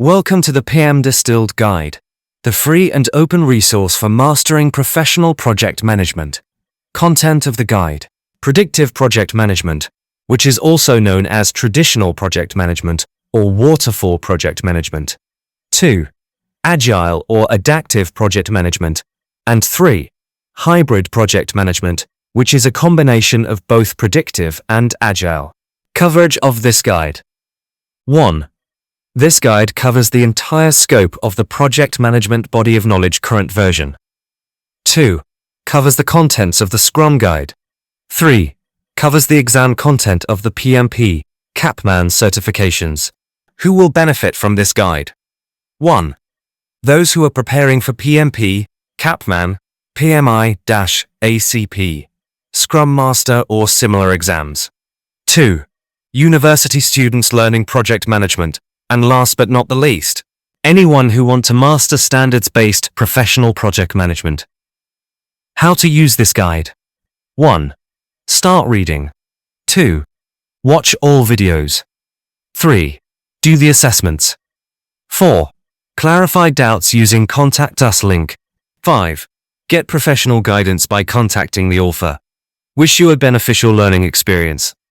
Welcome to the PMdistilled Guide, the free and open resource for mastering professional project management. Content of the guide: predictive project management, which is also known as traditional project management or waterfall project management. 2. Agile or adaptive project management. And 3. Hybrid project management, which is a combination of both predictive and agile. Coverage of this guide. 1. This guide covers the entire scope of the project management body of knowledge current version. 2. Covers the contents of the Scrum Guide. 3. Covers the exam content of the PMP, CAPMAN certifications. Who will benefit from this guide? 1. Those who are preparing for PMP, CAPMAN, PMI-ACP, Scrum Master or similar exams. 2. University students learning project management. And last but not the least, anyone who wants to master standards-based professional project management. How to use this guide. 1. Start reading. 2. Watch all videos. 3. Do the assessments. 4. Clarify doubts using Contact Us link. 5. Get professional guidance by contacting the author. Wish you a beneficial learning experience.